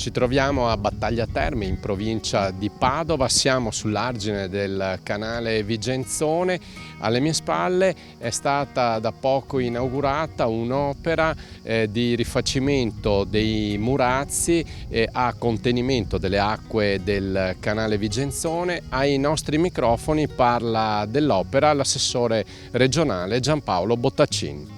Ci troviamo a Battaglia Terme in provincia di Padova, siamo sull'argine del canale Vigenzone. Alle mie spalle è stata da poco inaugurata un'opera di rifacimento dei murazzi a contenimento delle acque del canale Vigenzone. Ai nostri microfoni parla dell'opera l'assessore regionale Giampaolo Bottaccini.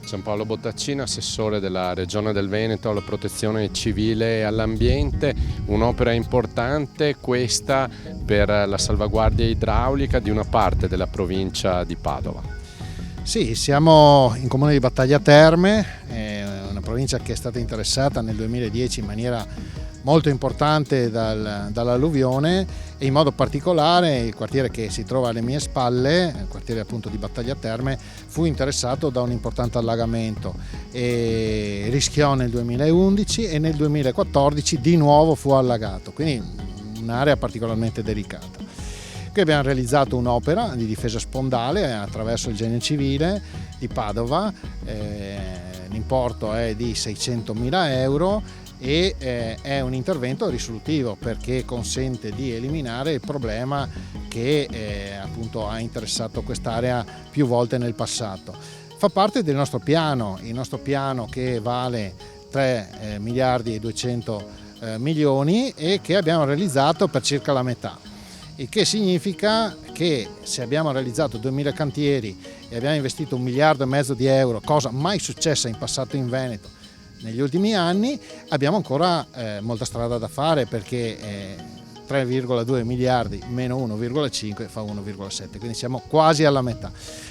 Giampaolo Bottaccini, assessore della Regione del Veneto alla protezione civile e all'ambiente, un'opera importante questa per la salvaguardia idraulica di una parte della provincia di Padova. Sì, siamo in comune di Battaglia Terme, una provincia che è stata interessata nel 2010 in maniera molto importante dall'alluvione e in modo particolare il quartiere che si trova alle mie spalle, il quartiere appunto di Battaglia Terme, fu interessato da un importante allagamento e rischiò nel 2011 e nel 2014 di nuovo fu allagato, quindi un'area particolarmente delicata. Qui abbiamo realizzato un'opera di difesa spondale attraverso il Genio Civile di Padova, l'importo è di 600.000 euro e è un intervento risolutivo perché consente di eliminare il problema che appunto ha interessato quest'area più volte nel passato. Fa parte del nostro piano, il nostro piano che vale 3 miliardi e 200 milioni e che abbiamo realizzato per circa la metà. Il che significa che se abbiamo realizzato 2000 cantieri e abbiamo investito 1,5 miliardi di euro, cosa mai successa in passato in Veneto negli ultimi anni, abbiamo ancora molta strada da fare perché 3,2 miliardi meno 1,5 fa 1,7, quindi siamo quasi alla metà.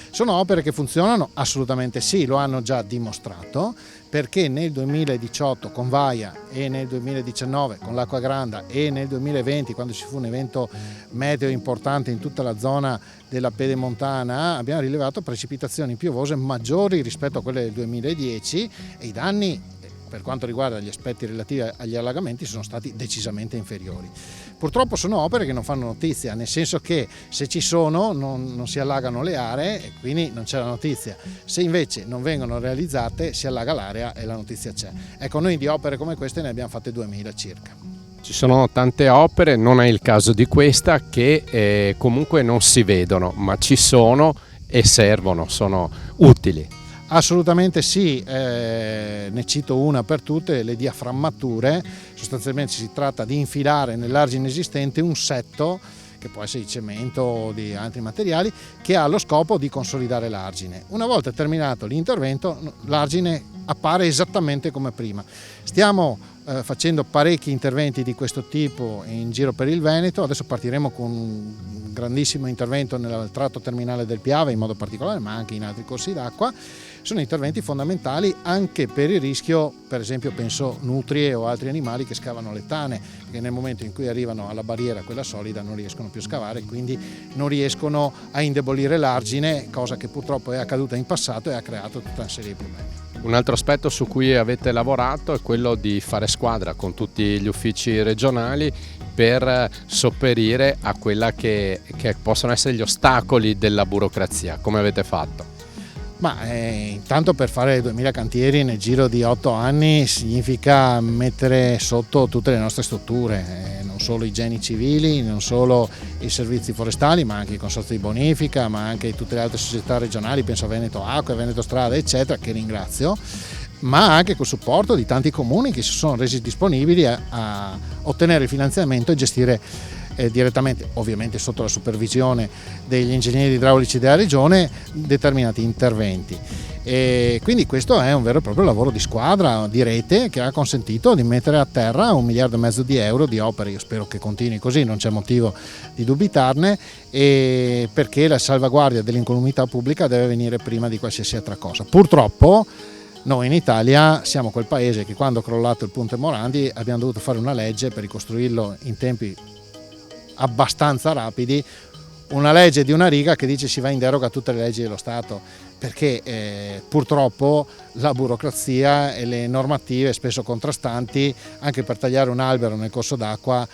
Sono opere che funzionano? Assolutamente sì, lo hanno già dimostrato perché nel 2018 con Vaia e nel 2019 con l'Acqua Granda e nel 2020 quando ci fu un evento meteo importante in tutta la zona della Pedemontana abbiamo rilevato precipitazioni piovose maggiori rispetto a quelle del 2010 e i danni per quanto riguarda gli aspetti relativi agli allagamenti sono stati decisamente inferiori. Purtroppo sono opere che non fanno notizia, nel senso che se ci sono non si allagano le aree e quindi non c'è la notizia. Se invece non vengono realizzate si allaga l'area e la notizia c'è. Ecco, noi di opere come queste ne abbiamo fatte 2000 circa. Ci sono tante opere, non è il caso di questa, che comunque non si vedono, ma ci sono e servono, sono utili. Assolutamente sì, ne cito una per tutte, le diaframmature. Sostanzialmente si tratta di infilare nell'argine esistente un setto, che può essere di cemento o di altri materiali, che ha lo scopo di consolidare l'argine. Una volta terminato l'intervento, l'argine appare esattamente come prima. Stiamo facendo parecchi interventi di questo tipo in giro per il Veneto, adesso partiremo con un grandissimo intervento nel tratto terminale del Piave in modo particolare, ma anche in altri corsi d'acqua. Sono interventi fondamentali anche per il rischio, per esempio penso nutrie o altri animali che scavano le tane, che nel momento in cui arrivano alla barriera, quella solida, non riescono più a scavare, quindi non riescono a indebolire l'argine, cosa che purtroppo è accaduta in passato e ha creato tutta una serie di problemi. Un altro aspetto su cui avete lavorato è quello di fare squadra con tutti gli uffici regionali per sopperire a quella che possono essere gli ostacoli della burocrazia. Come avete fatto? Intanto per fare 2000 cantieri nel giro di 8 anni significa mettere sotto tutte le nostre strutture, non solo i geni civili, non solo i servizi forestali, ma anche i consorzi di bonifica, ma anche tutte le altre società regionali, penso a Veneto Acqua, Veneto Strade, eccetera, che ringrazio, ma anche col supporto di tanti comuni che si sono resi disponibili a ottenere il finanziamento e gestire direttamente, ovviamente sotto la supervisione degli ingegneri idraulici della regione, determinati interventi. E quindi questo è un vero e proprio lavoro di squadra, di rete, che ha consentito di mettere a terra 1,5 miliardi di euro di opere. Io spero che continui così, non c'è motivo di dubitarne, e perché la salvaguardia dell'incolumità pubblica deve venire prima di qualsiasi altra cosa. Purtroppo noi in Italia siamo quel paese che quando è crollato il ponte Morandi abbiamo dovuto fare una legge per ricostruirlo in tempi abbastanza rapidi, una legge di una riga che dice si va in deroga a tutte le leggi dello Stato, perché purtroppo la burocrazia e le normative spesso contrastanti, anche per tagliare un albero nel corso d'acqua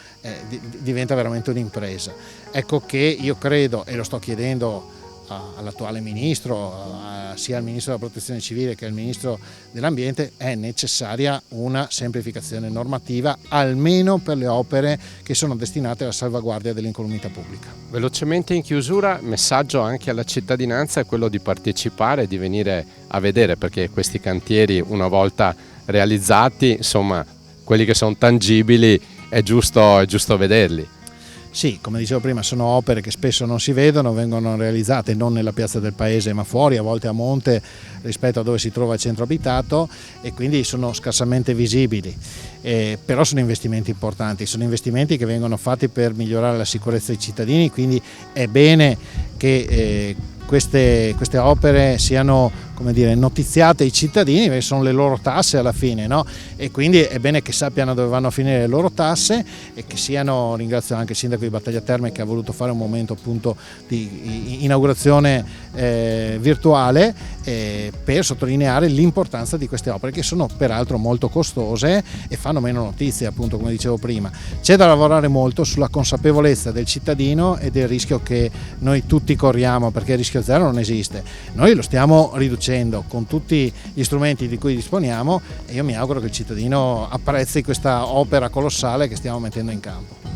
diventa veramente un'impresa. Ecco che io credo, e lo sto chiedendo all'attuale ministro, sia al ministro della protezione civile che al ministro dell'ambiente, è necessaria una semplificazione normativa, almeno per le opere che sono destinate alla salvaguardia dell'incolumità pubblica. Velocemente in chiusura, messaggio anche alla cittadinanza è quello di partecipare, di venire a vedere, perché questi cantieri, una volta realizzati, insomma, quelli che sono tangibili, è giusto vederli. Sì, come dicevo prima, sono opere che spesso non si vedono, vengono realizzate non nella piazza del paese ma fuori, a volte a monte rispetto a dove si trova il centro abitato, e quindi sono scarsamente visibili, però sono investimenti importanti, sono investimenti che vengono fatti per migliorare la sicurezza dei cittadini, quindi è bene che queste opere siano, come dire, notiziate ai cittadini, perché sono le loro tasse alla fine, no? E quindi è bene che sappiano dove vanno a finire le loro tasse, e che siano, ringrazio anche il sindaco di Battaglia Terme che ha voluto fare un momento appunto di inaugurazione virtuale, per sottolineare l'importanza di queste opere, che sono peraltro molto costose e fanno meno notizie, appunto, come dicevo prima. C'è da lavorare molto sulla consapevolezza del cittadino e del rischio che noi tutti corriamo, perché il rischio zero non esiste. Noi lo stiamo riducendo con tutti gli strumenti di cui disponiamo, e io mi auguro che il cittadino apprezzi questa opera colossale che stiamo mettendo in campo.